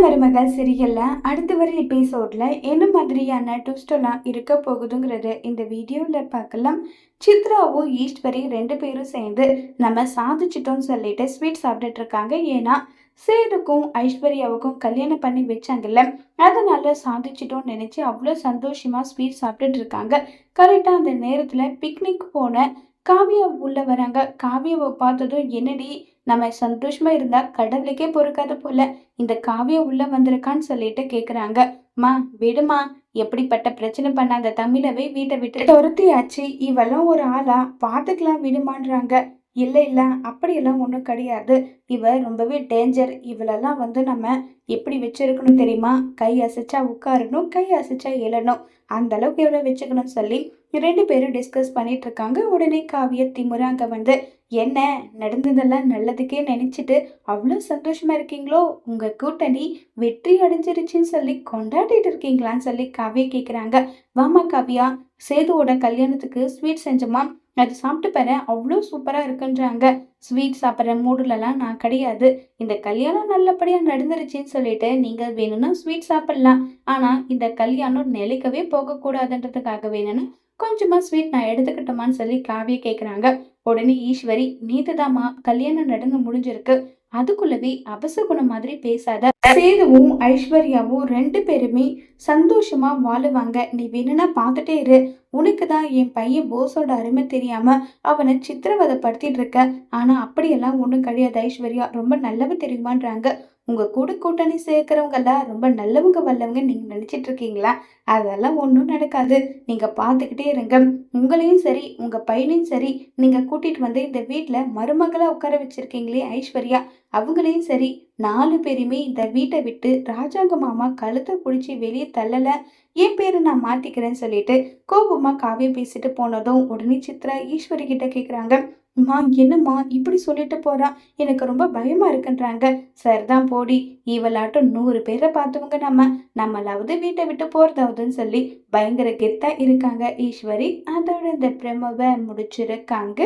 மருமகள் சீரியல்ல அடுத்து வர எபிசோட்ல என்ன மாதிரியான ட்விஸ்ட் எல்லாம் இருக்க போகுதுங்கிறத இந்த வீடியோல பார்க்கலாம். சித்ராவும் ஈஸ்வரி ரெண்டு பேரும் சேர்ந்து நம்ம சாதிச்சிட்டோம்னு சொல்லிட்டு ஸ்வீட் சாப்பிட்டுட்டு இருக்காங்க. ஏன்னா சேதுக்கும் ஐஸ்வர்யாவுக்கும் கல்யாணம் பண்ணி வச்சாங்கல்ல, அதனால சாதிச்சிட்டோம்னு நினைச்சு அவ்வளோ சந்தோஷமா ஸ்வீட் சாப்பிட்டுட்டு இருக்காங்க. கரெக்டா அந்த நேரத்துல பிக்னிக் போன காவியா உள்ள வராங்க. காவியாவை பார்த்ததும் என்னடி நம்ம சந்தோஷமா இருந்தா கடவுளுக்கே பொறுக்காது போல, இந்த காவியா உள்ள வந்திருக்கான்னு சொல்லிட்டு கேக்குறாங்க. மா விடுமா, எப்படிப்பட்ட பிரச்சனை பண்ண அந்த தமிழவை வீட்டை விட்டு துரத்தியாச்சு, இவெல்லாம் ஒரு ஆளா, பாத்துக்கலாம் விடுமான்றாங்க. இல்ல இல்ல, அப்படியெல்லாம் ஒன்றும் கிடையாது, இவ ரொம்பவே டேஞ்சர், இவளெல்லாம் நம்ம எப்படி வச்சிருக்கணும் தெரியுமா, கை அசைச்சா உட்காரணும், கை அசைச்சா எழணும், அந்த அளவுக்கு இவ்வளோ வச்சுக்கணும்னு சொல்லி ரெண்டு பேரும் டிஸ்கஸ் பண்ணிட்டு இருக்காங்க. உடனே காவிய திமுறாங்க என்ன நடந்ததெல்லாம் நல்லதுக்கே நினைச்சிட்டு அவ்வளோ சந்தோஷமா இருக்கீங்களோ, உங்க கூட்டணி வெற்றி அடைஞ்சிருச்சுன்னு சொல்லி கொண்டாடிட்டு இருக்கீங்களான்னு சொல்லி காவியா கேக்குறாங்க. வாமா காவியா, சேதுவோட கல்யாணத்துக்கு ஸ்வீட் செஞ்சோமா, அது சாப்பிட்டு பாரு, அவ்வளோ சூப்பரா இருக்குன்றாங்க. ஸ்வீட் சாப்பிட்ற மூடுலலாம் நான் கிடையாது, இந்த கல்யாணம் நல்லபடியா நடந்துருச்சுன்னு சொல்லிட்டு நீங்க வேணும்னா ஸ்வீட் சாப்பிடலாம், ஆனா இந்த கல்யாணம் நிலைக்கவே போக கூடாதுன்றதுக்காக வேணும்னு கொஞ்சமா ஸ்வீட் நான் எடுத்துக்கிட்டோமான்னு சொல்லி காவியா கேக்குறாங்க. உடனே ஈஸ்வரி, நேத்துதாம்மா கல்யாணம் நடந்து முடிஞ்சிருக்கு, அதுக்குள்ளவே அபசகுணம் மாதிரி பேசாத. சேதுவும் ஐஸ்வர்யாவும் ரெண்டு பேருமே சந்தோஷமா வாழுவாங்க, நீ வேணும்னா பார்த்துட்டே இரு. உனக்கு தான் என் பையன் போஸோட அருமை தெரியாம அவனை சித்திரவதைப்படுத்திட்டு இருக்க, ஆனா அப்படியெல்லாம் ஒன்றும் கிடையாது ஐஸ்வர்யா, ரொம்ப நல்லவ தெரியுமான்றாங்க. உங்க கூட கூட்டணி சேர்க்கிறவங்க எல்லாம் ரொம்ப நல்லவங்க வல்லவங்க நீங்க நினைச்சிட்டு இருக்கீங்களா, அதெல்லாம் ஒன்றும் நடக்காது, நீங்க பார்த்துக்கிட்டே இருங்க. உங்களையும் சரி உங்க பையனையும் சரி நீங்க கூட்டிட்டு வந்து இந்த வீட்டுல மருமகளா உட்கார வச்சிருக்கீங்களே ஐஸ்வர்யா, அவங்களையும் சரி, 4 பேருமே இந்த வீட்டை விட்டு ராஜாங்க மாமா கழுத்தை பிடிச்சி வெளியே தள்ளல, என் பேரு நான் மாத்திக்கிறேன்னு சொல்லிட்டு கோபமா காவிய பேசிட்டு போனதும் உடனே சித்ரா ஈஸ்வரி கிட்ட கேக்குறாங்க. அம்மா என்னம்மா இப்படி சொல்லிட்டு போறா, எனக்கு ரொம்ப பயமா இருக்குன்றாங்க. சரிதான் போடி, இவளாட்டும் 100 பேரை பார்த்தவங்க நம்மளாவது வீட்டை விட்டு போறதாவதுன்னு சொல்லி பயங்கர கெத்தா இருக்காங்க ஈஸ்வரி. அதோட இந்த பிரமவை முடிச்சிருக்காங்க.